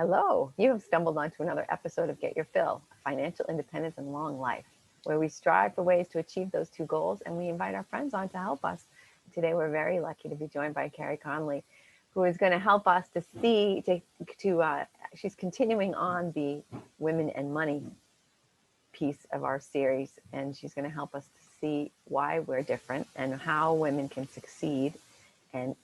Hello, you have stumbled onto another episode of Get Your Fill, Financial Independence and Long Life, where we strive for ways to achieve those two goals and we invite our friends on to help us. Today, we're very lucky to be joined by Carey Conley, who is going to help us to she's continuing on the women and money piece of our series, and she's going to help us to see why we're different and how women can succeed and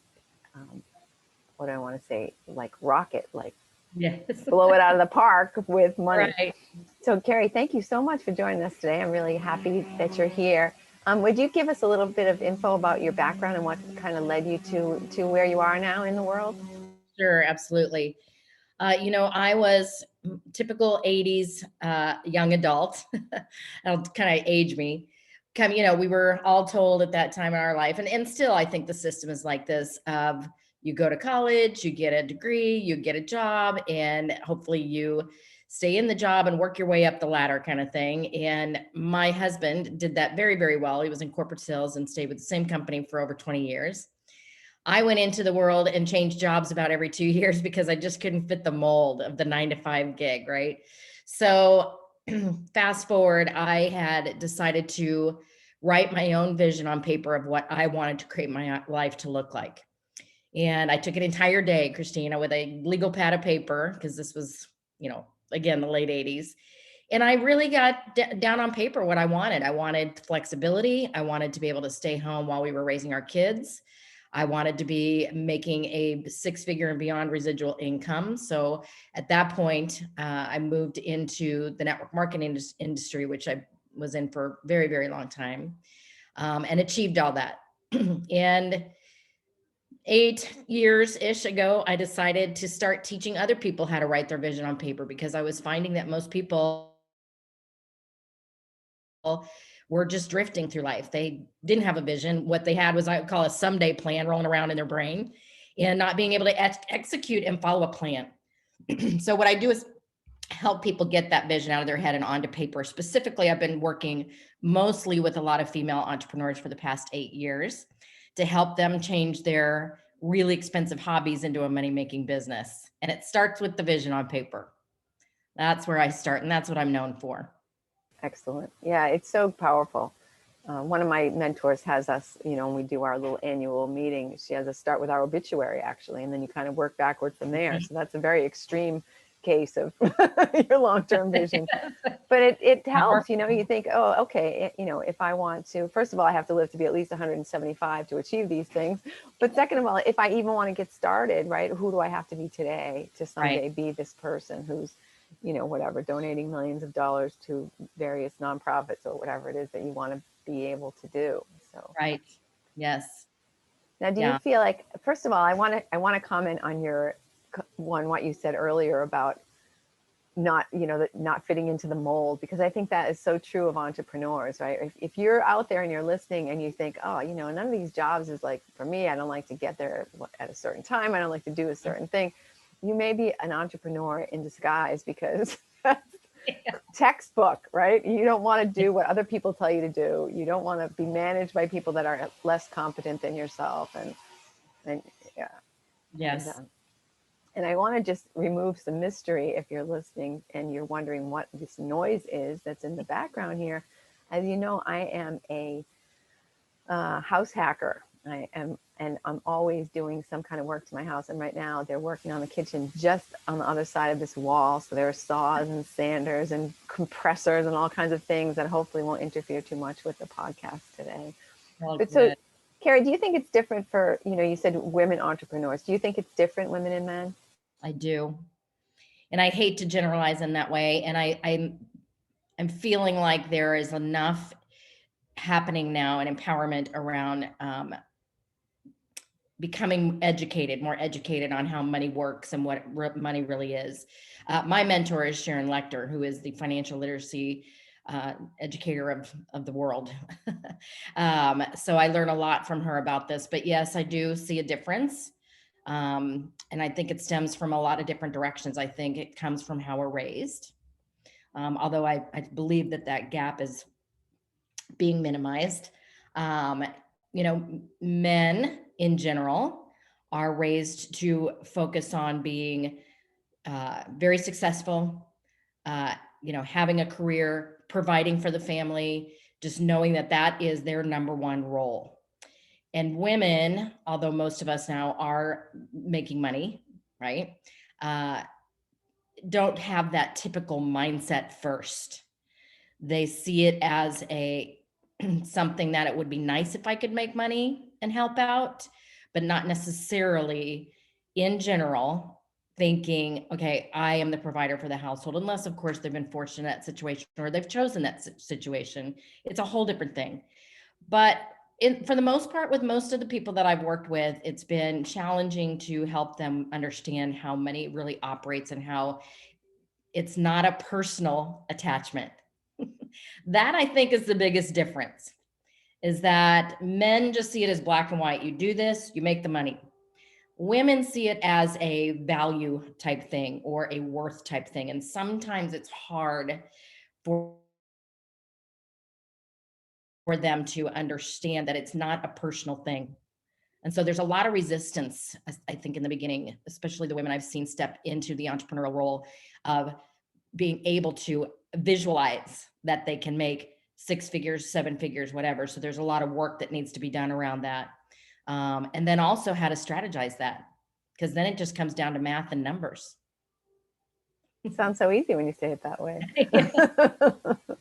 what do I want to say, like rocket, like Yes. blow it out of the park with money. Right. So, Carey, thank you so much for joining us today. I'm really happy that you're here. Would you give us a little bit of info about your background and what kind of led you to where you are now in the world? Sure, absolutely. I was typical 80s young adult. That'll kind of age me. We were all told at that time in our life, and still I think the system is like this of you go to college, you get a degree, you get a job, and hopefully you stay in the job and work your way up the ladder kind of thing. And my husband did that very, very well. He was in corporate sales and stayed with the same company for over 20 years. I went into the world and changed jobs about every 2 years because I just couldn't fit the mold of the 9 to 5 gig, right? So fast forward, I had decided to write my own vision on paper of what I wanted to create my life to look like. And I took an entire day, Christina, with a legal pad of paper, because this was, again, the late 80s. And I really got down on paper what I wanted. I wanted flexibility. I wanted to be able to stay home while we were raising our kids. I wanted to be making a 6-figure and beyond residual income. So at that point, I moved into the network marketing industry, which I was in for a very, very long time, and achieved all that. And 8 years-ish ago, I decided to start teaching other people how to write their vision on paper, because I was finding that most people were just drifting through life. They didn't have a vision. What they had was, I would call a someday plan rolling around in their brain and not being able to execute and follow a plan. So what I do is help people get that vision out of their head and onto paper. Specifically, I've been working mostly with a lot of female entrepreneurs for the past 8 years to help them change their really expensive hobbies into a money-making business. And it starts with the vision on paper. That's where I start, and that's what I'm known for. Excellent. Yeah, it's so powerful. One of my mentors has us, when we do our little annual meeting, she has us start with our obituary, actually, and then you kind of work backwards from there. So that's a very extreme case of your long-term vision. But it helps, you think, oh, okay, if I want to, first of all, I have to live to be at least 175 to achieve these things. But second of all, if I even want to get started, right, who do I have to be today to someday be this person who's, whatever, donating millions of dollars to various nonprofits or whatever it is that you want to be able to do. So Right. Yes. now, do you feel like, first of all, I want to comment on what you said earlier about not fitting into the mold, because I think that is so true of entrepreneurs, right? If you're out there and you're listening and you think, oh, none of these jobs is like for me, I don't like to get there at a certain time, I don't like to do a certain thing, you may be an entrepreneur in disguise, because textbook, right? You don't want to do what other people tell you to do. You don't want to be managed by people that are less competent than yourself. And yeah. Yes. And I want to just remove some mystery if you're listening and you're wondering what this noise is that's in the background here. As you know, I am a house hacker. And I'm always doing some kind of work to my house. And right now they're working on the kitchen just on the other side of this wall. So there are saws and sanders and compressors and all kinds of things that hopefully won't interfere too much with the podcast today. But so, Carey, do you think it's different for, you said women entrepreneurs. Do you think it's different, women and men? I do. And I hate to generalize in that way. And I'm feeling like there is enough happening now in empowerment around becoming more educated on how money works and what money really is. My mentor is Sharon Lechter, who is the financial literacy educator of the world. So I learn a lot from her about this, but yes, I do see a difference. And I think it stems from a lot of different directions. I think it comes from how we're raised. Although I believe that gap is being minimized. Men in general are raised to focus on being very successful, having a career, providing for the family, just knowing that that is their number one role. And women, although most of us now are making money, right? Don't have that typical mindset first. They see it as a something that it would be nice if I could make money and help out, but not necessarily in general thinking, okay, I am the provider for the household, unless of course they've been forced in that situation or they've chosen that situation. It's a whole different thing. But for the most part, with most of the people that I've worked with, it's been challenging to help them understand how money really operates and how it's not a personal attachment. That I think is the biggest difference, is that men just see it as black and white. You do this, you make the money. Women see it as a value type thing or a worth type thing. And sometimes it's hard for them to understand that it's not a personal thing. And so there's a lot of resistance, I think, in the beginning, especially the women I've seen step into the entrepreneurial role of being able to visualize that they can make 6 figures, 7 figures, whatever. So there's a lot of work that needs to be done around that. And then also how to strategize that, because then it just comes down to math and numbers. It sounds so easy when you say it that way.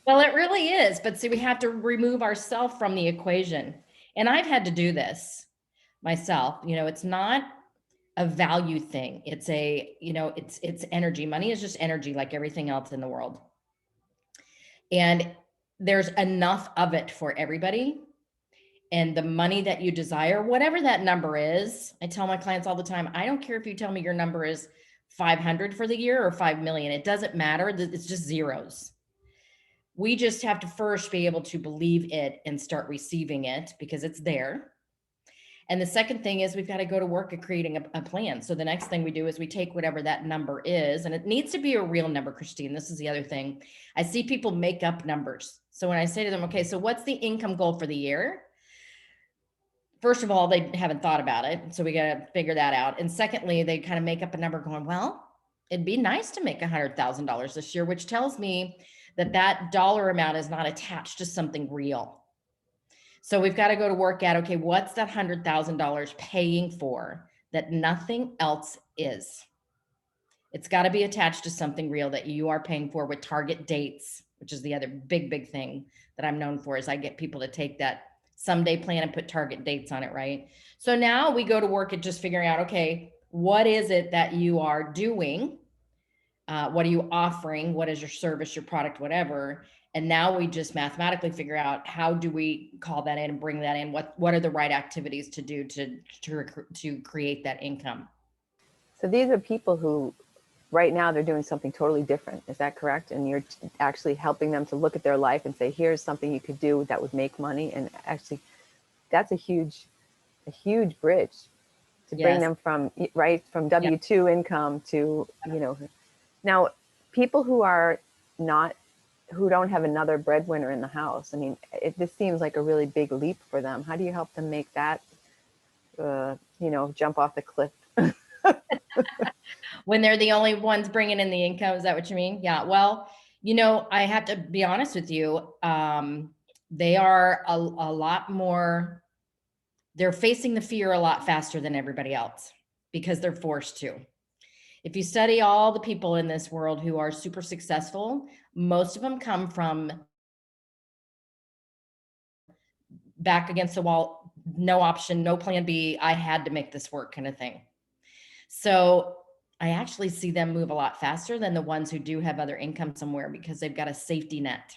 Well, it really is. But see, we have to remove ourselves from the equation. And I've had to do this myself. It's not a value thing. It's it's energy. Money is just energy, like everything else in the world. And there's enough of it for everybody. And the money that you desire, whatever that number is, I tell my clients all the time, I don't care if you tell me your number is 500 for the year or 5 million. It doesn't matter. It's just zeros. We just have to first be able to believe it and start receiving it because it's there. And the second thing is we've got to go to work at creating a plan. So the next thing we do is we take whatever that number is, and it needs to be a real number, Christine. This is the other thing. I see people make up numbers. So when I say to them, okay, so what's the income goal for the year? First of all, they haven't thought about it. So we got to figure that out. And secondly, they kind of make up a number going, well, it'd be nice to make $100,000 this year, which tells me that that dollar amount is not attached to something real. So we've got to go to work at, okay, what's that $100,000 paying for that nothing else is? It's got to be attached to something real that you are paying for with target dates, which is the other big thing that I'm known for, is I get people to take that someday plan and put target dates on it, right? So now we go to work at just figuring out, okay, what is it that you are doing? What are you offering? What is your service, your product, whatever? And now we just mathematically figure out how do we call that in and bring that in? What are the right activities to do to create that income? So these are people who right now they're doing something totally different. Is that correct? And you're actually helping them to look at their life and say, here's something you could do that would make money. And actually, that's a huge bridge to bring them from W-2 income to, now people who don't have another breadwinner in the house. I mean, this seems like a really big leap for them. How do you help them make that, jump off the cliff? When they're the only ones bringing in the income, is that what you mean? Yeah. Well, I have to be honest with you. They are a lot more, they're facing the fear a lot faster than everybody else because they're forced to. If you study all the people in this world who are super successful, most of them come from back against the wall, no option, no plan B, I had to make this work kind of thing. So I actually see them move a lot faster than the ones who do have other income somewhere because they've got a safety net,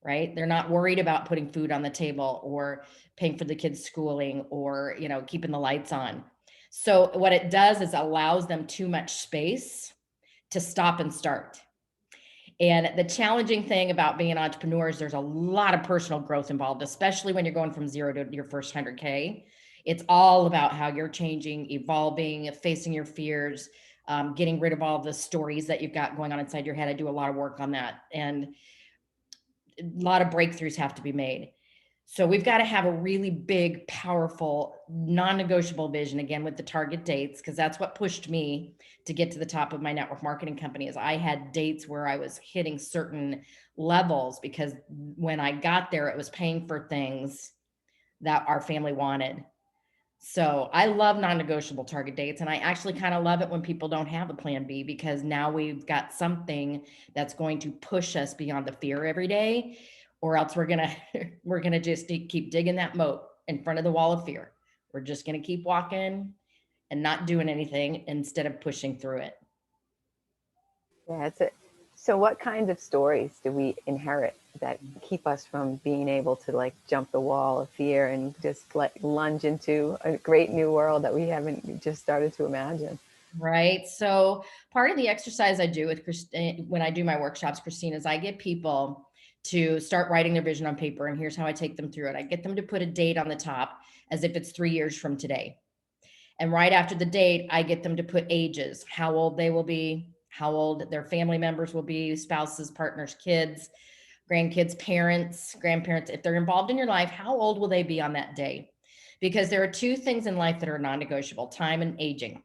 right? They're not worried about putting food on the table or paying for the kids' schooling or, keeping the lights on. So what it does is allows them too much space to stop and start. And the challenging thing about being an entrepreneur is there's a lot of personal growth involved, especially when you're going from zero to your first 100K. It's all about how you're changing, evolving, facing your fears, getting rid of all the stories that you've got going on inside your head. I do a lot of work on that. And a lot of breakthroughs have to be made. So we've got to have a really big, powerful, non-negotiable vision, again, with the target dates, because that's what pushed me to get to the top of my network marketing company. Is I had dates where I was hitting certain levels, because when I got there, it was paying for things that our family wanted. So I love non-negotiable target dates. And I actually kind of love it when people don't have a plan B, because now we've got something that's going to push us beyond the fear every day, or else we're going to, we're going to just keep digging that moat in front of the wall of fear. We're just going to keep walking and not doing anything instead of pushing through it. Yeah, it's it. So what kinds of stories do we inherit that keep us from being able to like jump the wall of fear and just like lunge into a great new world that we haven't just started to imagine? Right. So part of the exercise I do with Christine, when I do my workshops, Christine, is I get people to start writing their vision on paper. And here's how I take them through it. I get them to put a date on the top as if it's 3 years from today. And right after the date, I get them to put ages, how old they will be, how old their family members will be, spouses, partners, kids, grandkids, parents, grandparents. If they're involved in your life, how old will they be on that day? Because there are two things in life that are non-negotiable: time and aging.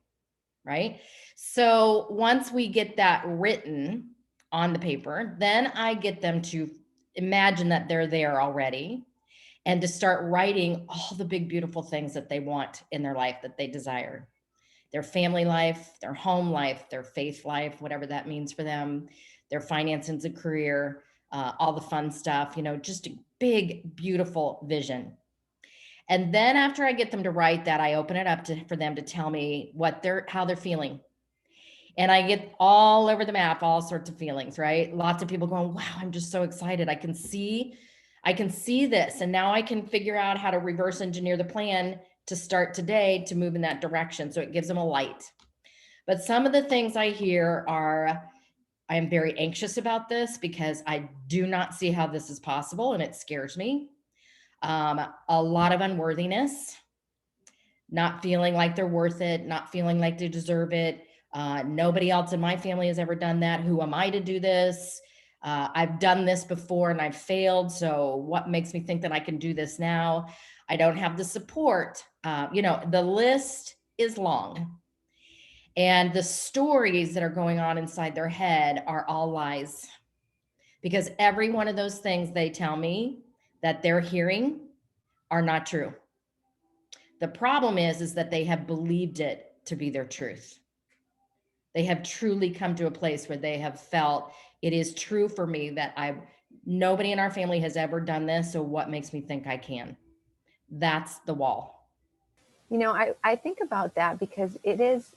Right? So once we get that written on the paper, then I get them to imagine that they're there already and to start writing all the big, beautiful things that they want in their life, that they desire: their family life, their home life, their faith life, whatever that means for them, their finances and career, all the fun stuff, just a big, beautiful vision. And then after I get them to write that, I open it up for them to tell me how they're feeling. And I get all over the map, all sorts of feelings, right? Lots of people going, wow, I'm just so excited. I can see this. And now I can figure out how to reverse engineer the plan to start today to move in that direction. So it gives them a light. But some of the things I hear are, I am very anxious about this because I do not see how this is possible, and it scares me. A lot of unworthiness, not feeling like they're worth it, not feeling like they deserve it. Nobody else in my family has ever done that. Who am I to do this? I've done this before and I've failed. So what makes me think that I can do this now? I don't have the support. The list is long. And the stories that are going on inside their head are all lies. Because every one of those things they tell me that they're hearing are not true. The problem is that they have believed it to be their truth. They have truly come to a place where they have felt it is true for me that nobody in our family has ever done this. So what makes me think I can? That's the wall. I think about that because it is,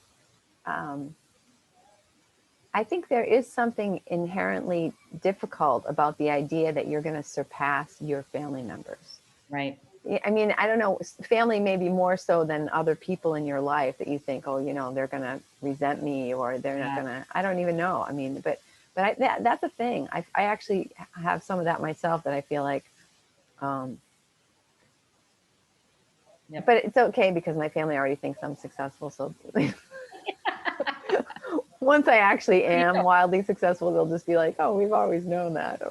I think there is something inherently difficult about the idea that you're going to surpass your family members. Right. I mean, I don't know, family maybe more so than other people in your life that you think, oh, they're going to resent me or they're not going to, I don't even know. I mean, but that's a thing. I actually have some of that myself that I feel like, Yep. but it's okay because my family already thinks I'm successful. So once I actually am wildly successful, they'll just be like, oh, we've always known that.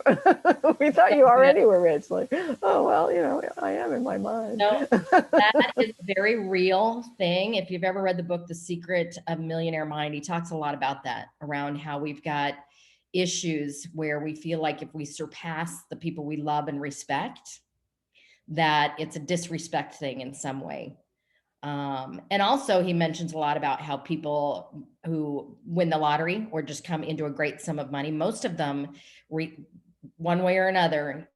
We thought you already were rich. Like, oh, well, I am in my mind. No, that is a very real thing. If you've ever read the book, The Secret of Millionaire Mind, he talks a lot about that, around how we've got issues where we feel like if we surpass the people we love and respect, that it's a disrespect thing in some way. And also he mentions a lot about how people who win the lottery or just come into a great sum of money, most of them, one way or another,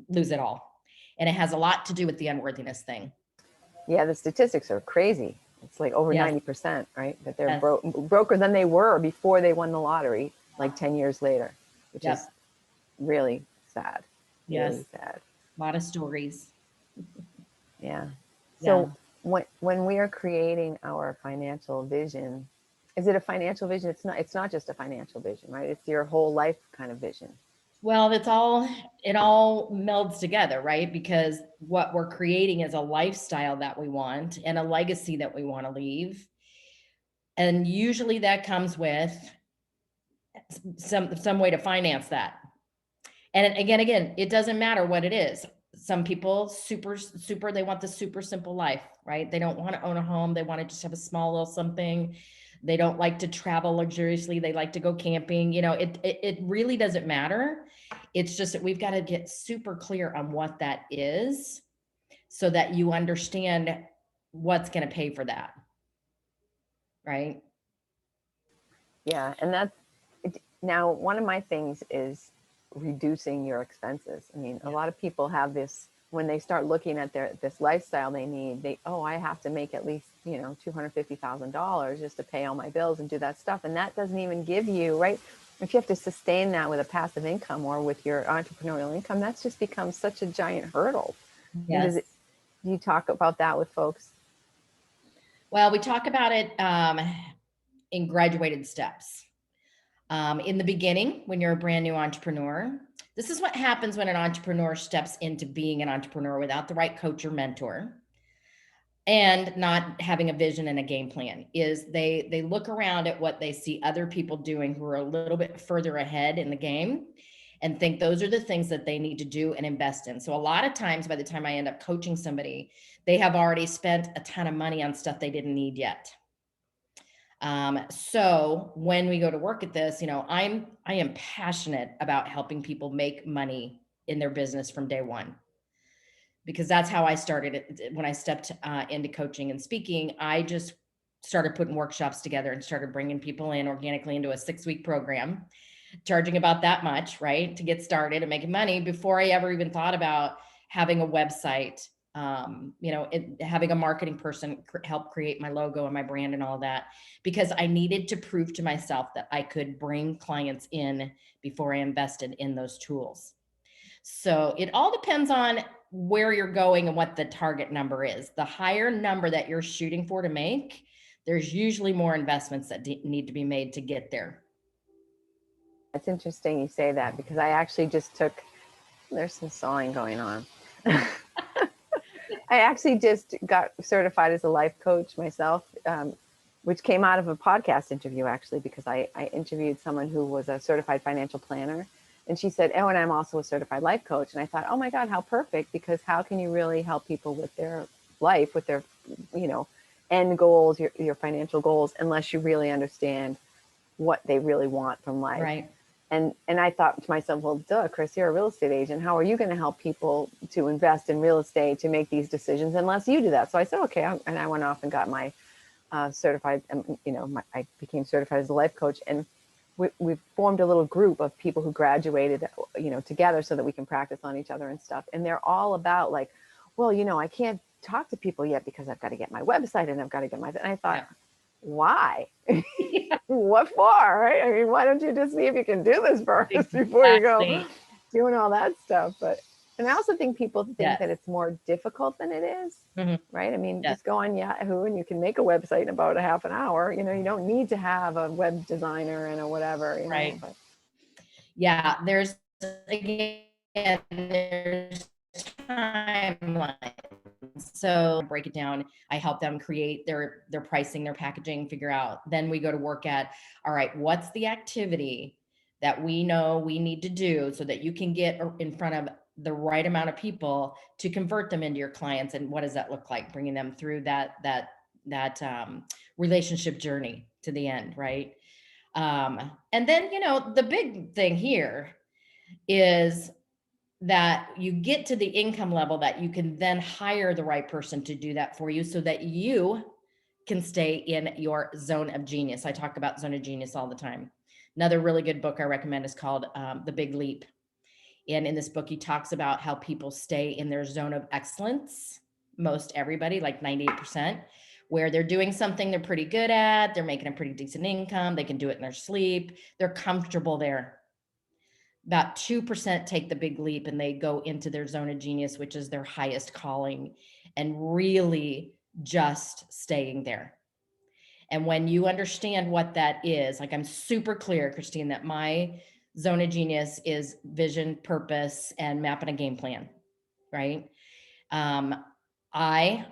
lose it all. And it has a lot to do with the unworthiness thing. Yeah, the statistics are crazy. It's like over 90%, right? That they're broker than they were before they won the lottery, like 10 years later, which is really sad. Yes. Really sad. A lot of stories. Yeah. So when we are creating our financial vision, is it a financial vision? It's not just a financial vision, right? It's your whole life kind of vision. Well, it all melds together, right? Because what we're creating is a lifestyle that we want and a legacy that we want to leave. And usually that comes with some way to finance that. And again, it doesn't matter what it is. Some people they want the super simple life, right? They don't want to own a home. They want to just have a small little something. They don't like to travel luxuriously. They like to go camping. It really doesn't matter. It's just that we've got to get super clear on what that is so that you understand what's going to pay for that. Right? Yeah. And now one of my things is reducing your expenses. I mean, a lot of people have this when they start looking at this lifestyle they need. I have to make at least, $250,000 just to pay all my bills and do that stuff. And that doesn't even give you, right? If you have to sustain that with a passive income or with your entrepreneurial income, that's just become such a giant hurdle. Yes. Do you talk about that with folks? Well, we talk about it in graduated steps. In the beginning, when you're a brand new entrepreneur, this is what happens when an entrepreneur steps into being an entrepreneur without the right coach or mentor and not having a vision and a game plan. Is they look around at what they see other people doing who are a little bit further ahead in the game and think those are the things that they need to do and invest in. So a lot of times by the time I end up coaching somebody, they have already spent a ton of money on stuff they didn't need yet. So when we go to work at this, I am passionate about helping people make money in their business from day one, because that's how I started it. When I stepped into coaching and speaking, I just started putting workshops together and started bringing people in organically into a 6-week program, charging about that much, right, to get started and making money before I ever even thought about having a website, having a marketing person help create my logo and my brand and all of that, because I needed to prove to myself that I could bring clients in before I invested in those tools. So it all depends on where you're going and what the target number is. The higher number that you're shooting for to make, there's usually more investments that need to be made to get there. It's interesting you say that, because I actually there's some sawing going on. I actually just got certified as a life coach myself, which came out of a podcast interview, actually, because I interviewed someone who was a certified financial planner. And she said, and I'm also a certified life coach. And I thought, oh my God, how perfect, because how can you really help people with their life, with their, end goals, your financial goals, unless you really understand what they really want from life. Right. And I thought to myself, well, duh, Chris, you're a real estate agent. How are you going to help people to invest in real estate, to make these decisions, unless you do that? So I said, okay. And I went off and got my certified, I became certified as a life coach. And we formed a little group of people who graduated, together, so that we can practice on each other and stuff. And they're all about like, well, I can't talk to people yet because I've got to get my website and I've got to get my, and I thought, yeah. Why? What for? Right? I mean, why don't you just see if you can do this first before you go doing all that stuff? And I also think people think that it's more difficult than it is, right? I mean, just go on Yahoo and you can make a website in about a half an hour. You don't need to have a web designer and a whatever, right? But. Yeah, there's timelines. So break it down. I help them create their pricing, their packaging, figure out. Then we go to work at, all right, what's the activity that we know we need to do so that you can get in front of the right amount of people to convert them into your clients? And what does that look like? Bringing them through that relationship journey to the end, right? And then, the big thing here is that you get to the income level that you can then hire the right person to do that for you so that you can stay in your zone of genius. I talk about zone of genius all the time. Another really good book I recommend is called The Big Leap. And in this book, he talks about how people stay in their zone of excellence. Most everybody, like 98%, where they're doing something they're pretty good at. They're making a pretty decent income. They can do it in their sleep. They're comfortable there. About 2% take the big leap and they go into their zone of genius, which is their highest calling, and really just staying there. And when you understand what that is, like I'm super clear, Christine, that my zone of genius is vision, purpose, and mapping a game plan, right? I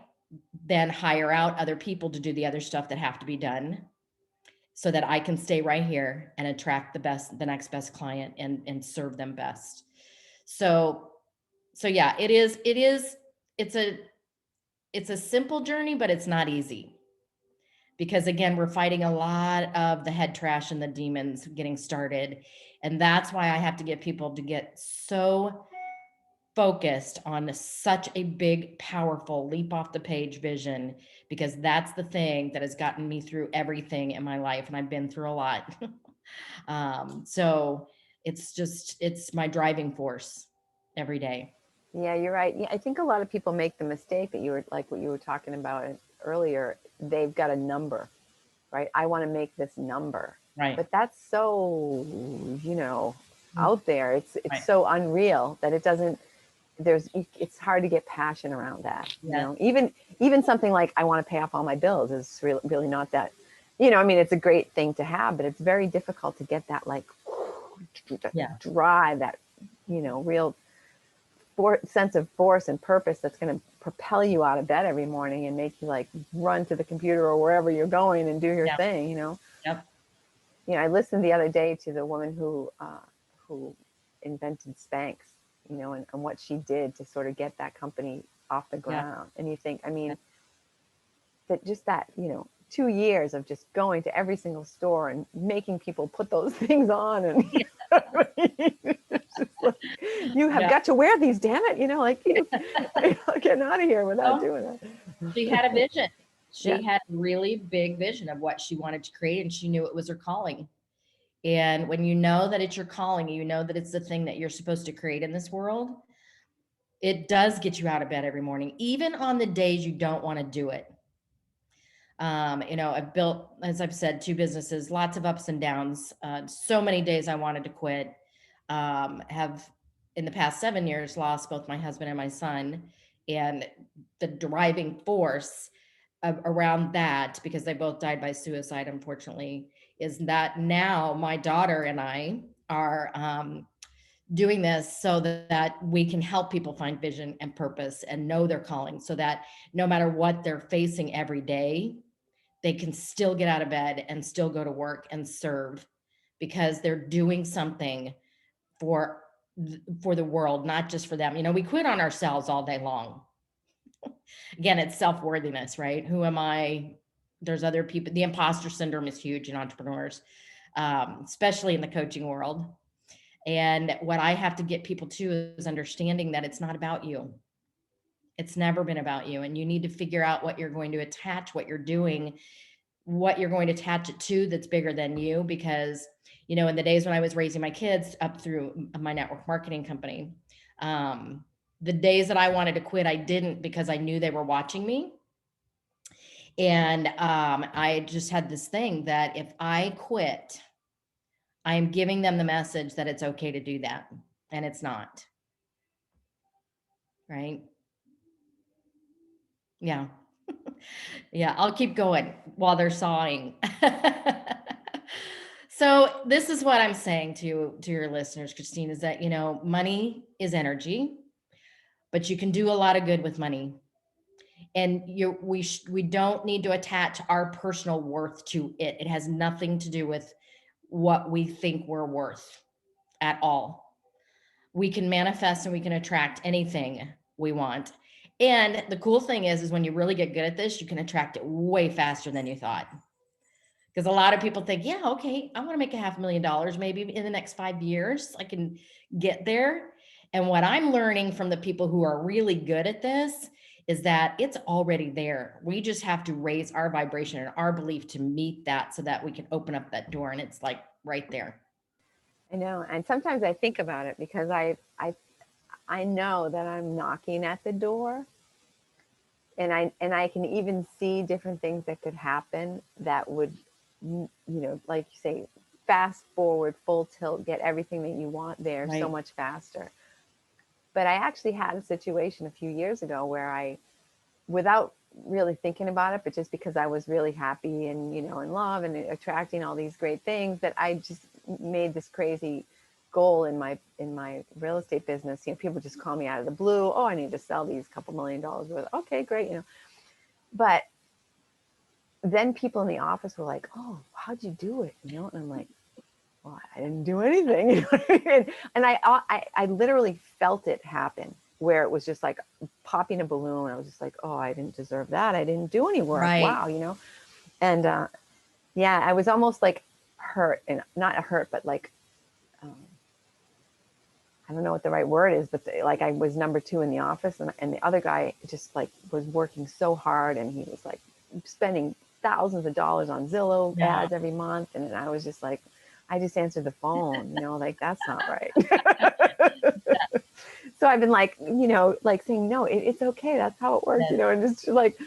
then hire out other people to do the other stuff that have to be done so that I can stay right here and attract the next best client and serve them best. So, so yeah, it's a, it's a simple journey, but it's not easy because again, we're fighting a lot of the head trash and the demons getting started. And that's why I have to get people to get so focused on such a big, powerful leap off the page vision, because that's the thing that has gotten me through everything in my life. And I've been through a lot. So it's just, it's my driving force every day. Yeah, you're right. Yeah, I think a lot of people make the mistake that you were like what you were talking about earlier. They've got a number, right? I want to make this number. Right. But that's so, out there. It's Right. so unreal that it doesn't it's hard to get passion around that, Yeah. Even something like I want to pay off all my bills is really not that, I mean, it's a great thing to have, but it's very difficult to get that like Yeah. drive, that, real sense of force and purpose that's going to propel you out of bed every morning and make you like run to the computer or wherever you're going and do your Yeah. thing. Yep. I listened the other day to the woman who invented Spanx, and what she did to sort of get that company off the Yeah. ground. And you think, I mean, Yeah. that just that, 2 years of just going to every single store and making people put those things on, and it's just like, you have Yeah. got to wear these, damn it, like you getting out of here without Well, doing that. she had a vision. Yeah. She had a really big vision of what she wanted to create, and she knew it was her calling. And when you know that it's your calling, you know that it's the thing that you're supposed to create in this world, it does get you out of bed every morning, even on the days you don't want to do it. I've built, as I've said, 2 businesses, lots of ups and downs, so many days I wanted to quit. Have in the past 7 years lost both my husband and my son. And the driving force around that, because they both died by suicide, unfortunately, is that now my daughter and I are doing this so that we can help people find vision and purpose and know their calling, so that no matter what they're facing every day, they can still get out of bed and still go to work and serve, because they're doing something for for the world, not just for them. We quit on ourselves all day long. Again, it's self-worthiness, right? Who am I? There's other people. The imposter syndrome is huge in entrepreneurs, especially in the coaching world. And what I have to get people to is understanding that it's not about you. It's never been about you. And you need to figure out what you're going to attach, what you're doing, what you're going to attach it to that's bigger than you. Because, in the days when I was raising my kids up through my network marketing company, the days that I wanted to quit, I didn't, because I knew they were watching me. And I just had this thing that if I quit, I am giving them the message that it's okay to do that. And it's not. Right. Yeah. Yeah. I'll keep going while they're sawing. So this is what I'm saying to your listeners, Christine, is that, money is energy, but you can do a lot of good with money. And we don't need to attach our personal worth to it. It has nothing to do with what we think we're worth at all. We can manifest and we can attract anything we want. And the cool thing is when you really get good at this, you can attract it way faster than you thought. Because a lot of people think, yeah, okay, I want to make $500,000 maybe in the next 5 years. I can get there. And what I'm learning from the people who are really good at this is that it's already there. We just have to raise our vibration and our belief to meet that, so that we can open up that door, and it's like right there. I know. And sometimes I think about it because I know that I'm knocking at the door, and I can even see different things that could happen that would, like you say, fast forward, full tilt, get everything that you want there so Right. much faster. But I actually had a situation a few years ago where without really thinking about it, but just because I was really happy and, in love and attracting all these great things, that I just made this crazy goal in my real estate business. People just call me out of the blue. Oh, I need to sell these couple $1,000,000 worth. Okay, great. But then people in the office were like, oh, how'd you do it? And I'm like, well, I didn't do anything. You know what I mean? And I literally felt it happen where it was just like popping a balloon. I was just like, oh, I didn't deserve that. I didn't do any work. Right. Wow, you know? And yeah, I was almost like hurt, and not hurt, but like, um, I don't know what the right word is, but like I was number two in the office, and the other guy just like was working so hard, and he was like spending thousands of dollars on Zillow Yeah. ads every month. And I was just like, I just answered the phone, you know, like that's not right. So I've been like, you know, like saying, no, it's okay. That's how it works, you Yes. know, and just like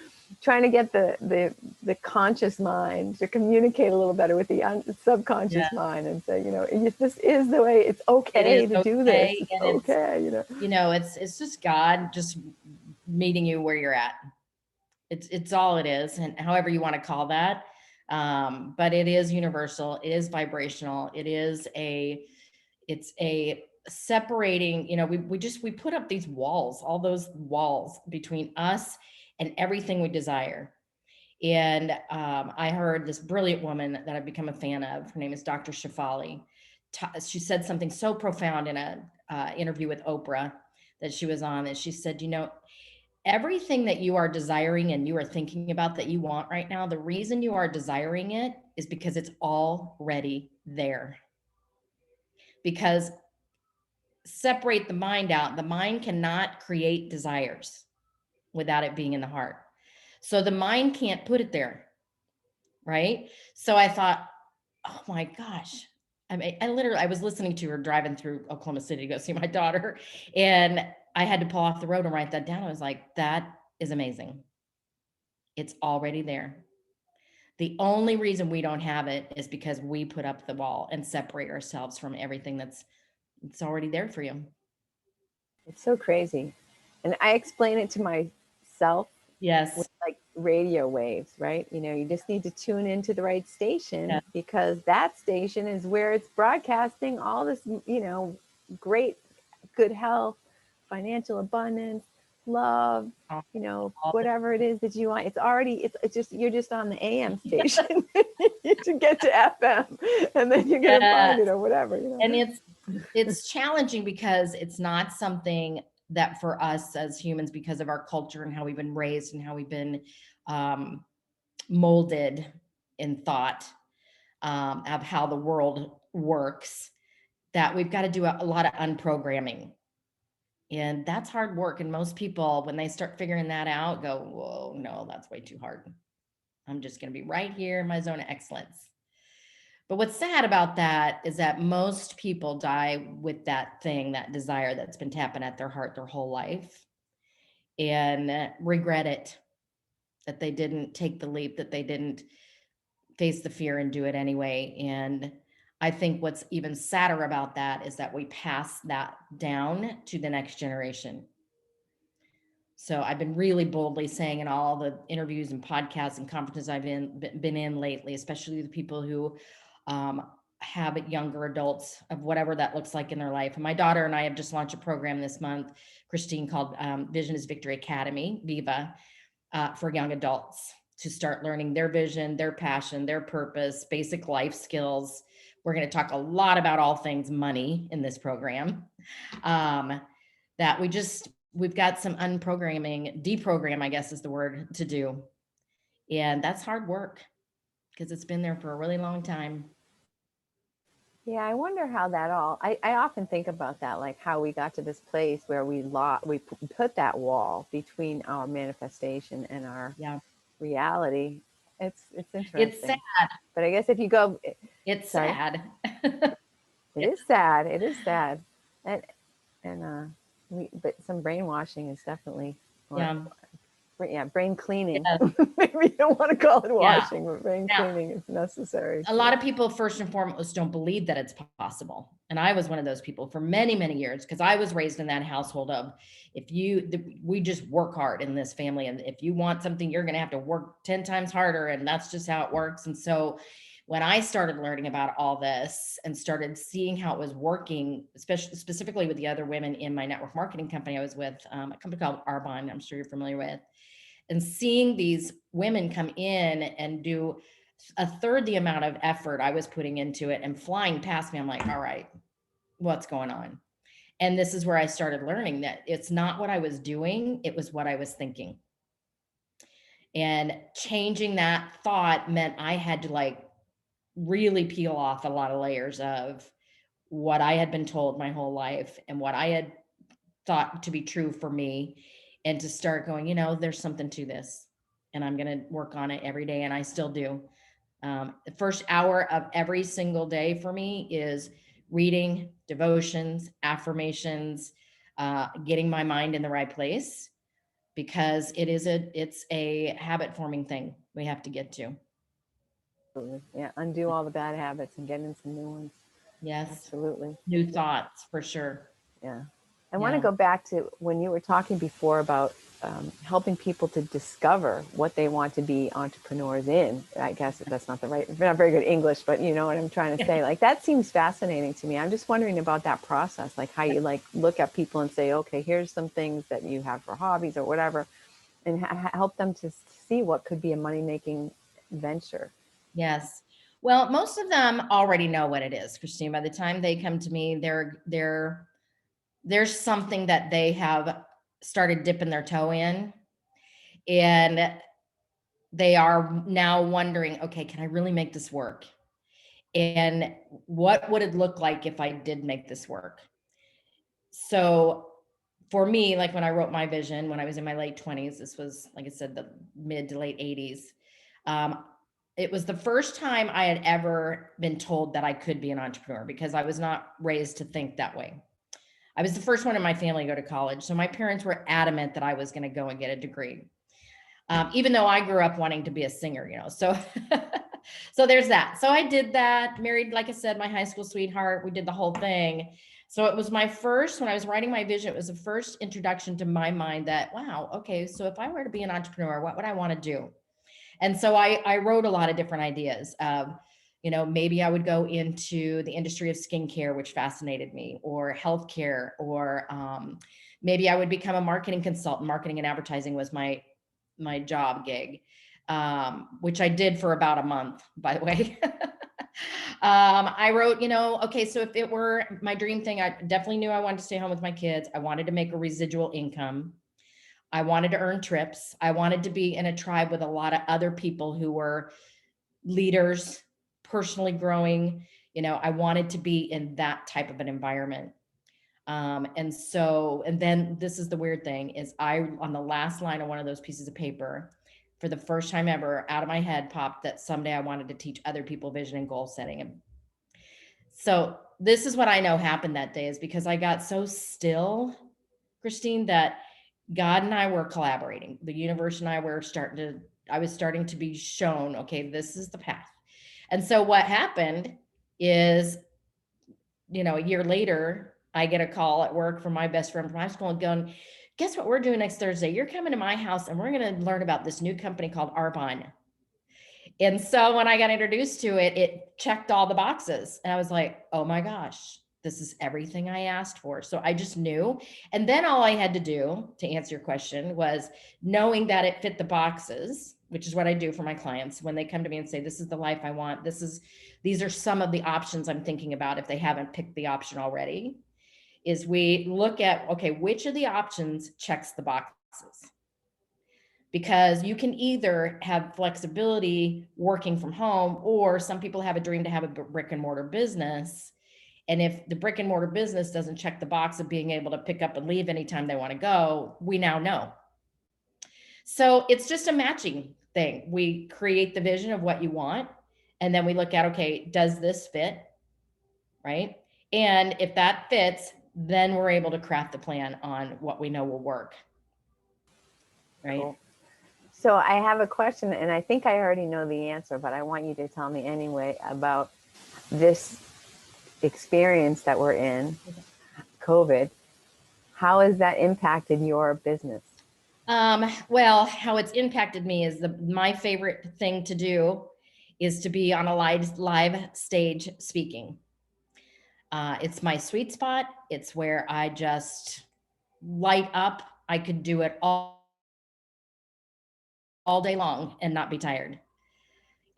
trying to get the conscious mind to communicate a little better with the Yeah. subconscious mind and say, you know, this is the way. It's It is okay to do this. okay. It's And okay, you know. it's just God just meeting you where you're at. It's all it is, and however you want to call that. But it is universal. It is vibrational. It's a separating, we put up these walls, all those walls between us and everything we desire. And I heard this brilliant woman that I've become a fan of. Her name is Dr. Shafali. She said something so profound in a interview with Oprah that she was on, and she said, everything that you are desiring and you are thinking about that you want right now, the reason you are desiring it is because it's already there. Because separate the mind out, the mind cannot create desires without it being in the heart. So the mind can't put it there, right? So I thought, oh my gosh. I was listening to her driving through Oklahoma City to go see my daughter, and I had to pull off the road and write that down. I was like, that is amazing. It's already there. The only reason we don't have it is because we put up the wall and separate ourselves from everything it's already there for you. It's so crazy. And I explain it to myself with Yes. like radio waves, right? You know, you just need to tune into the right Yeah. station, because that station is where it's broadcasting all this, you know, great, good health, financial abundance, love, All, you know, all the, whatever it is that you want. It's already, it's just, you're just on the AM station to get to FM, and then you're going to find yes. it or whatever, you know. And it's challenging because it's not something that for us as humans, because of our culture and how we've been raised and how we've been um, molded in thought of how the world works, that we've got to do a lot of unprogramming. And that's hard work. And most people, when they start figuring that out, go, whoa, no, that's way too hard. I'm just going to be right here in my zone of excellence. But what's sad about that is that most people die with that thing, that desire that's been tapping at their heart their whole life, and regret it, that they didn't take the leap, that they didn't face the fear and do it anyway. And I think what's even sadder about that is that we pass that down to the next generation. So I've been really boldly saying in all the interviews and podcasts and conferences I've been in lately, especially the people who um, have younger adults of whatever that looks like in their life. And my daughter and I have just launched a program this month, Christine, called Vision is Victory Academy, Viva, for young adults to start learning their vision, their passion, their purpose, basic life skills. We're going to talk a lot about all things money in this program. That we've got some unprogramming, deprogram, I guess is the word, to do. And that's hard work because it's been there for a really long time. Yeah, I wonder how that all. I often think about that, like how we got to this place where we put that wall between our manifestation and our Yeah. reality. It's It's sad. interesting, but I guess if you go, It's sorry, sad. it is sad. It is sad, and but some brainwashing is definitely, or Yeah. yeah, brain cleaning. Yeah. Maybe you don't want to call it Yeah. washing, but brain Now, cleaning is necessary. a lot of people, first and foremost, don't believe that it's possible. And I was one of those people for many, many years, because I was raised in that household of, we just work hard in this family. And if you want something, you're going to have to work 10 times harder. And that's just how it works. And so when I started learning about all this and started seeing how it was working, especially specifically with the other women in my network marketing company I was with, a company called Arbonne, I'm sure you're familiar with, and seeing these women come in and do a third the amount of effort I was putting into it and flying past me. I'm like, all right, what's going on? And this is where I started learning that it's not what I was doing, it was what I was thinking. And changing that thought meant I had to like really peel off a lot of layers of what I had been told my whole life and what I had thought to be true for me, and to start going, there's something to this, and I'm going to work on it every day. And I still do. The first hour of every single day for me is reading, devotions, affirmations, getting my mind in the right place, because it's a habit forming thing we have to get to. Absolutely. Yeah, undo all the bad habits and get in some new ones. Yes. Absolutely. New thoughts for sure. Yeah. I want to go back to when you were talking before about helping people to discover what they want to be entrepreneurs in. I guess that's not not very good English, but you know what I'm trying to say. Like, that seems fascinating to me. I'm just wondering about that process, like how you like look at people and say, okay, here's some things that you have for hobbies or whatever, and help them to see what could be a money-making venture. Yes. Well, most of them already know what it is, Christine. By the time they come to me, there's something that they have started dipping their toe in, and they are now wondering, okay, can I really make this work? And what would it look like if I did make this work? So for me, like when I wrote my vision, when I was in my late 20s, this was, like I said, the mid to late 80s. It was the first time I had ever been told that I could be an entrepreneur, because I was not raised to think that way. I was the first one in my family to go to college. So my parents were adamant that I was going to go and get a degree. Even though I grew up wanting to be a singer, so, so there's that. So I did that, married, like I said, my high school sweetheart. We did the whole thing. So it was my first, when I was writing my vision, it was the first introduction to my mind that, wow, okay, so if I were to be an entrepreneur, what would I want to do? And so I wrote a lot of different ideas. Maybe I would go into the industry of skincare, which fascinated me, or healthcare, or maybe I would become a marketing consultant. Marketing and advertising was my job gig, which I did for about a month, by the way. I wrote, okay, so if it were my dream thing, I definitely knew I wanted to stay home with my kids. I wanted to make a residual income. I wanted to earn trips. I wanted to be in a tribe with a lot of other people who were leaders, personally growing. I wanted to be in that type of an environment. And then this is the weird thing is on the last line of one of those pieces of paper, for the first time ever, out of my head popped that someday I wanted to teach other people vision and goal setting. And so this is what I know happened that day, is because I got so still, Christine, that God and I were collaborating. The universe and I were I was starting to be shown, okay, this is the path. And so what happened is, a year later, I get a call at work from my best friend from high school and going, guess what we're doing next Thursday? You're coming to my house and we're going to learn about this new company called Arbonne. And so when I got introduced to it, it checked all the boxes. And I was like, oh my gosh, this is everything I asked for. So I just knew. And then all I had to do, to answer your question, was knowing that it fit the boxes, which is what I do for my clients when they come to me and say, this is the life I want. These are some of the options I'm thinking about if they haven't picked the option already, is we look at, okay, which of the options checks the boxes? Because you can either have flexibility working from home, or some people have a dream to have a brick and mortar business. And if the brick and mortar business doesn't check the box of being able to pick up and leave anytime they want to go, we now know. So it's just a matching thing. We create the vision of what you want, and then we look at, okay, does this fit? Right? And if that fits, then we're able to craft the plan on what we know will work. Right? Cool. So I have a question, and I think I already know the answer, but I want you to tell me anyway about this experience that we're in, COVID. How has that impacted your business? Well, how it's impacted me is my favorite thing to do is to be on a live stage speaking. It's my sweet spot. It's where I just light up. I could do it all day long and not be tired.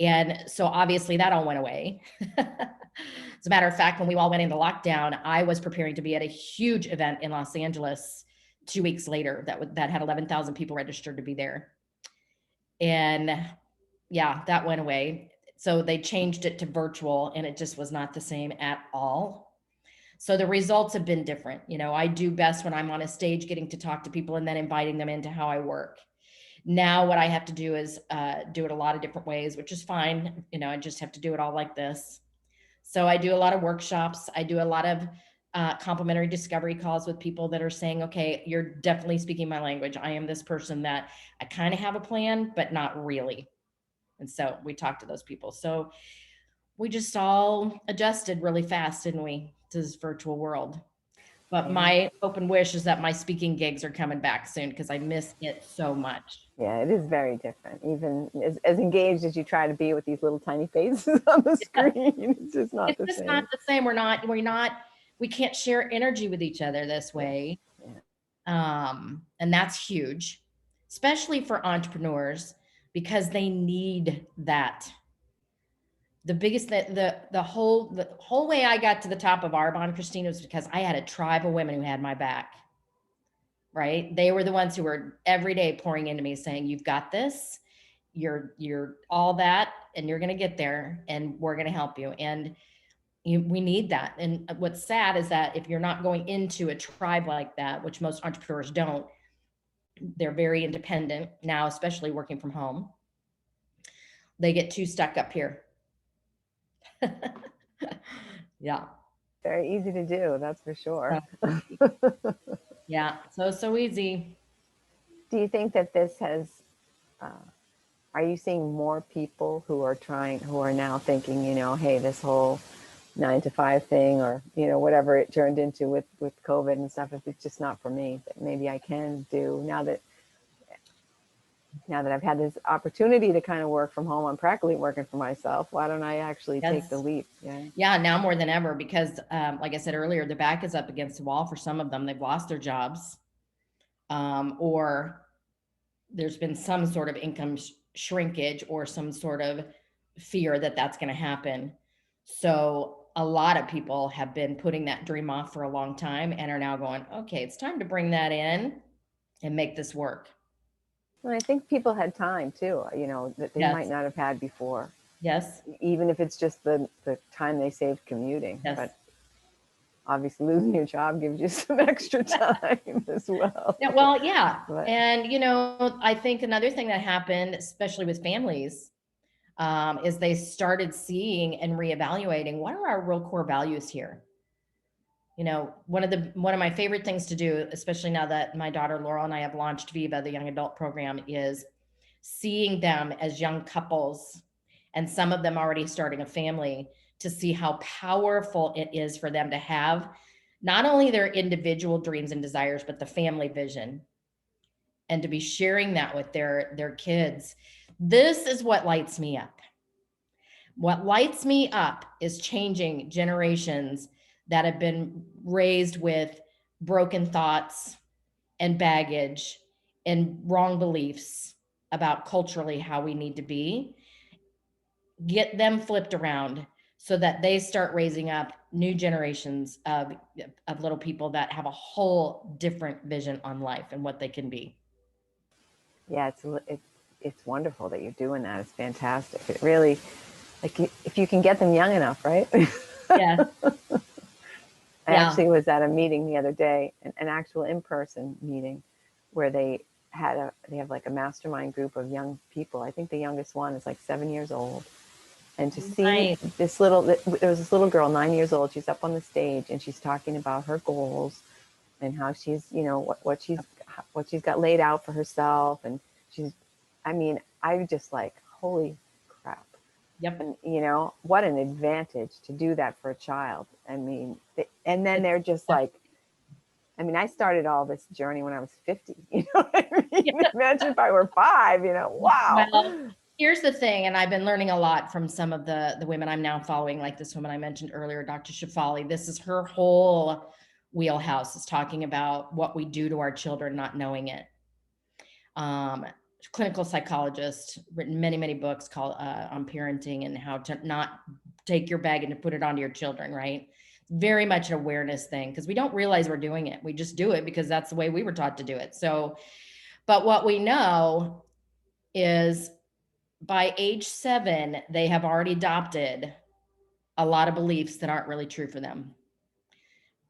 And so obviously that all went away. As a matter of fact, when we all went into lockdown, I was preparing to be at a huge event in Los Angeles 2 weeks later that had 11,000 people registered to be there. And yeah, that went away. So they changed it to virtual, and it just was not the same at all. So the results have been different. I do best when I'm on a stage getting to talk to people and then inviting them into how I work. Now what I have to do is do it a lot of different ways, which is fine. I just have to do it all like this. So I do a lot of workshops. I do a lot of complimentary discovery calls with people that are saying, okay, you're definitely speaking my language. I am this person that I kind of have a plan, but not really. And so we talk to those people. So we just all adjusted really fast, didn't we, to this virtual world? But Yeah. my hope and wish is that my speaking gigs are coming back soon because I miss it so much. Yeah, it is very different. Even as engaged as you try to be with these little tiny faces on the screen, it's just not the It's just same. not the same. We can't share energy with each other this way. And that's huge, especially for entrepreneurs, because they need that. The biggest the whole way I got to the top of Arbonne, Christina, was because I had a tribe of women who had my back. Right? They were the ones who were every day pouring into me saying, you've got this, you're all that, and you're going to get there, and we're going to help you. And we need that. And what's sad is that if you're not going into a tribe like that, which most entrepreneurs don't, they're very independent now, especially working from home. They get too stuck up here. Yeah. Very easy to do, that's for sure. Yeah. So easy. Do you think that this has, are you seeing more people who are now thinking, hey, this whole 9 to 5 thing, or, whatever it turned into with COVID and stuff, if it's just not for me, that maybe I can do now that I've had this opportunity to kind of work from home, I'm practically working for myself. Why don't I actually take the leap? Yeah, now more than ever, because like I said earlier, the back is up against the wall for some of them. They've lost their jobs, or there's been some sort of income shrinkage or some sort of fear that that's going to happen. So a lot of people have been putting that dream off for a long time and are now going, okay, it's time to bring that in and make this work. Well, I think people had time too, that they might not have had before. Yes. Even if it's just the time they saved commuting. Yes. But obviously losing your job gives you some extra time as well. Yeah, well, yeah. But, and, I think another thing that happened, especially with families, is they started seeing and reevaluating, what are our real core values here? One of my favorite things to do, especially now that my daughter Laurel and I have launched Viva, the young adult program, is seeing them as young couples, and some of them already starting a family, to see how powerful it is for them to have not only their individual dreams and desires, but the family vision, and to be sharing that with their kids. This is what lights me up. What lights me up is changing generations that have been raised with broken thoughts and baggage and wrong beliefs about culturally how we need to be. Get them flipped around so that they start raising up new generations of little people that have a whole different vision on life and what they can be. Yeah, it's wonderful that you're doing that. It's fantastic. It really, like, if you can get them young enough, right? Yeah. I actually was at a meeting the other day, an actual in-person meeting, where they have like a mastermind group of young people. I think the youngest one is like 7 years old. And to see there was this little girl, 9 years old. She's up on the stage and she's talking about her goals and how she's, what she's got laid out for herself. And I just like, holy crap. Yep. And what an advantage to do that for a child. And then they're just like, I started all this journey when I was 50. You know what I mean? Yeah. Imagine if I were 5. Wow. Well, here's the thing, and I've been learning a lot from some of the women I'm now following, like this woman I mentioned earlier, Dr. Shafali. This is her whole wheelhouse, is talking about what we do to our children, not knowing it. clinical psychologist, written many, many books called on parenting and how to not take your bag and to put it onto your children, right? Very much an awareness thing because we don't realize we're doing it. We just do it because that's the way we were taught to do it. So, but what we know is by age 7, they have already adopted a lot of beliefs that aren't really true for them.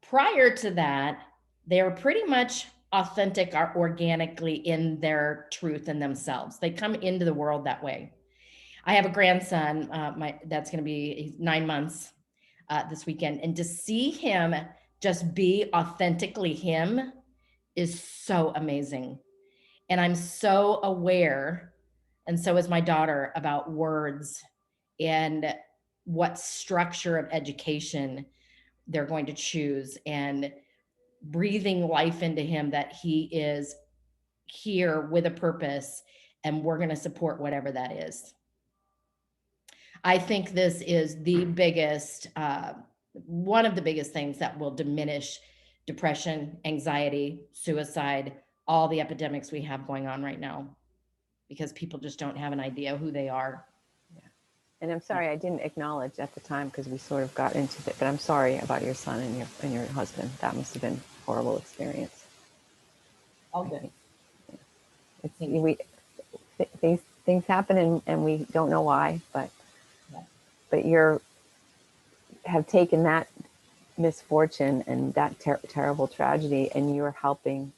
Prior to that, they are pretty much authentic or organically in their truth and themselves. They come into the world that way. I have a grandson, that's going to be he's 9 months this weekend, and to see him just be authentically him is so amazing. And I'm so aware, and so is my daughter, about words and what structure of education they're going to choose, and breathing life into him that he is here with a purpose and we're going to support whatever that is. I think this is the biggest, one of the biggest things that will diminish depression, anxiety, suicide, all the epidemics we have going on right now, because people just don't have an idea who they are. And I'm sorry I didn't acknowledge at the time because we sort of got into it. But I'm sorry about your son and your husband. That must have been a horrible experience. All good. Things happen and we don't know why. But you have taken that misfortune and that terrible tragedy, and you're helping,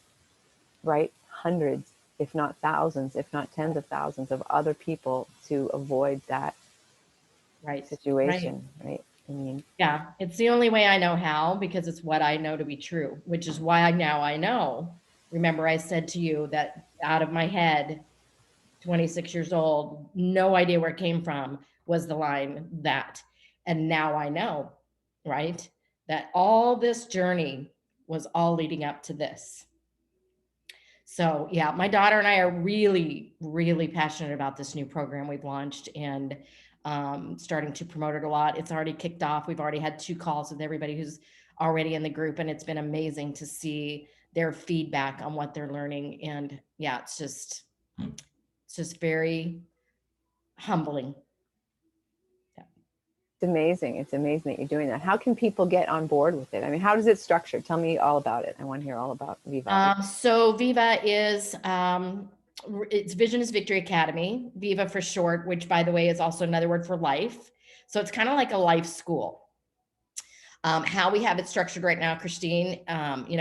right, hundreds, if not thousands, if not tens of thousands of other people to avoid that situation, right? I mean, yeah, it's the only way I know how, because it's what I know to be true, which is why now I know. Remember, I said to you that out of my head, 26 years old, no idea where it came from, was the line that, and now I know, right? That all this journey was all leading up to this. So yeah, my daughter and I are really, really passionate about this new program we've launched, and starting to promote it a lot. It's already kicked off. We've already had 2 calls with everybody who's already in the group, and it's been amazing to see their feedback on what they're learning. And yeah, it's just very humbling. It's amazing. It's amazing that you're doing that. How can people get on board with it? I mean, how does it structure? Tell me all about it. I want to hear all about Viva. So Viva is, its vision is Victory Academy, Viva for short, which by the way is also another word for life. So it's kind of like a life school. How we have it structured right now, Christine,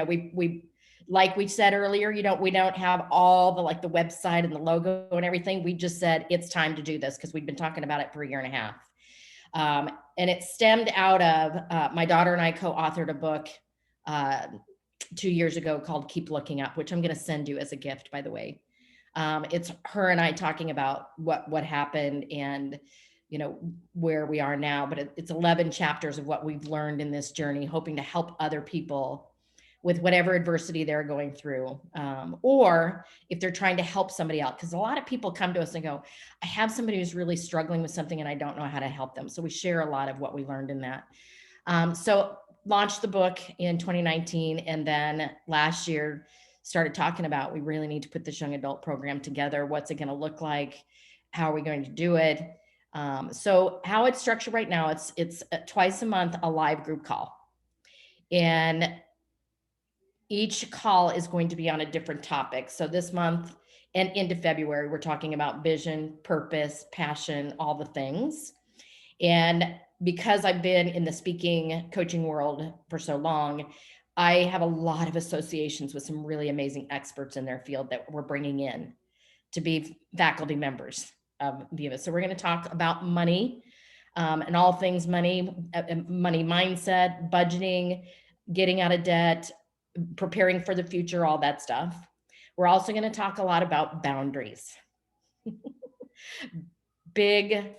we like we said earlier, we don't have all the, like the website and the logo and everything. We just said it's time to do this because we've been talking about it for 1.5 years. And it stemmed out of my daughter and I co-authored a book 2 years ago called Keep Looking Up, which I'm going to send you as a gift, by the way. It's her and I talking about what happened and where we are now, but it's 11 chapters of what we've learned in this journey, hoping to help other people with whatever adversity they're going through, or if they're trying to help somebody else. Because a lot of people come to us and go, I have somebody who's really struggling with something and I don't know how to help them. So we share a lot of what we learned in that. So launched the book in 2019, and then last year started talking about, we really need to put this young adult program together. What's it going to look like? How are we going to do it? So how it's structured right now, it's twice a month, a live group call. And each call is going to be on a different topic. So this month and into February, we're talking about vision, purpose, passion, all the things. And because I've been in the speaking coaching world for so long, I have a lot of associations with some really amazing experts in their field that we're bringing in to be faculty members of Viva. So we're going to talk about money and all things money, money mindset, budgeting, getting out of debt, preparing for the future, all that stuff. We're also going to talk a lot about boundaries. Big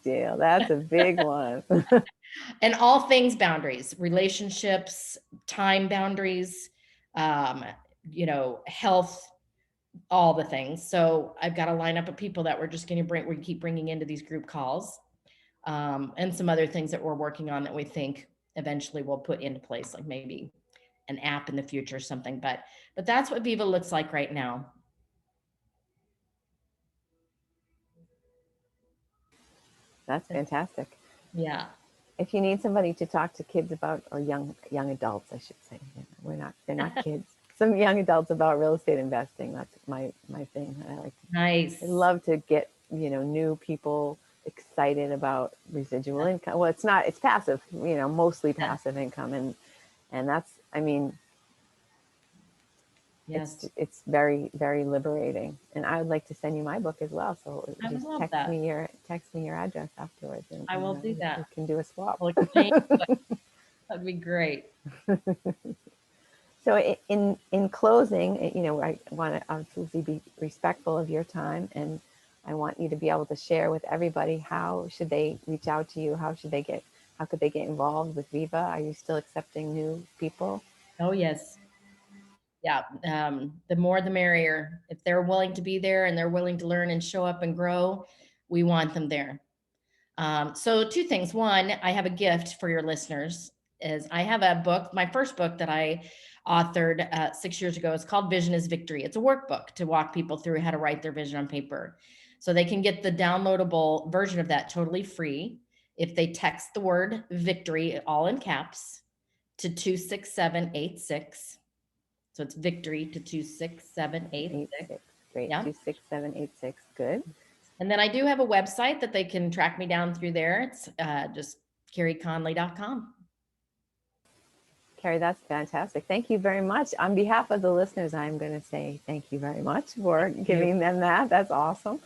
deal. That's a big one. And all things boundaries, relationships, time boundaries, health, all the things. So I've got a lineup of people that we're just going to we keep bringing into these group calls, and some other things that we're working on that we think eventually we'll put into place, like maybe an app in the future or something. But that's what Viva looks like right now. That's fantastic. Yeah. If you need somebody to talk to kids about, or young adults, I should say, they're not kids. Some young adults about real estate investing. That's my thing. I Nice. love to get, new people excited about residual income. Well, it's passive, mostly Yeah. passive income. And that's, I mean, Yes. it's very, very liberating. And I would like to send you my book as well. So I would just love text that. me your address afterwards, and, I will do we that. can do a swap. We'll exchange books. That'd be great. So in closing, I want to absolutely be respectful of your time, and I want you to be able to share with everybody, how should they reach out to you? How could they get involved with Viva? Are you still accepting new people? Oh, yes. Yeah. The more the merrier. If they're willing to be there and they're willing to learn and show up and grow, we want them there. So two things. One, I have a gift for your listeners. Is I have a book, my first book that I authored 6 years ago. It's called Vision is Victory. It's a workbook to walk people through how to write their vision on paper. So they can get the downloadable version of that totally free if they text the word victory, all in caps, to 26786. So it's victory to 26786. 86. Great. Yeah. 26786. Good. And then I do have a website that they can track me down through there. It's just careyconley.com. Carey, that's fantastic. Thank you very much. On behalf of the listeners, I'm going to say thank you very much for giving them that. That's awesome.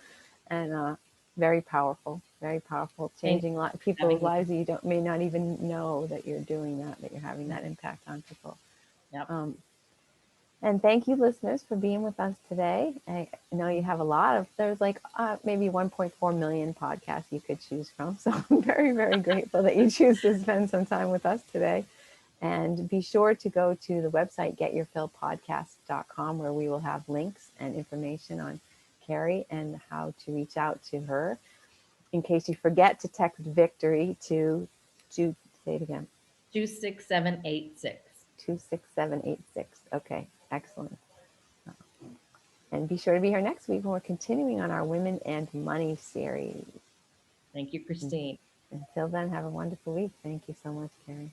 And very powerful, changing people's lives that you may not even know that you're doing that you're having that impact on people. Yep. And thank you, listeners, for being with us today. I know you have there's like maybe 1.4 million podcasts you could choose from. So I'm very, very grateful that you choose to spend some time with us today. And be sure to go to the website, getyourfillpodcast.com, where we will have links and information on Carey and how to reach out to her. In case you forget to text victory to say it again. 26786. 26786. Okay, excellent. And be sure to be here next week when we're continuing on our Women and Money series. Thank you, Christine. Until then, have a wonderful week. Thank you so much, Carey.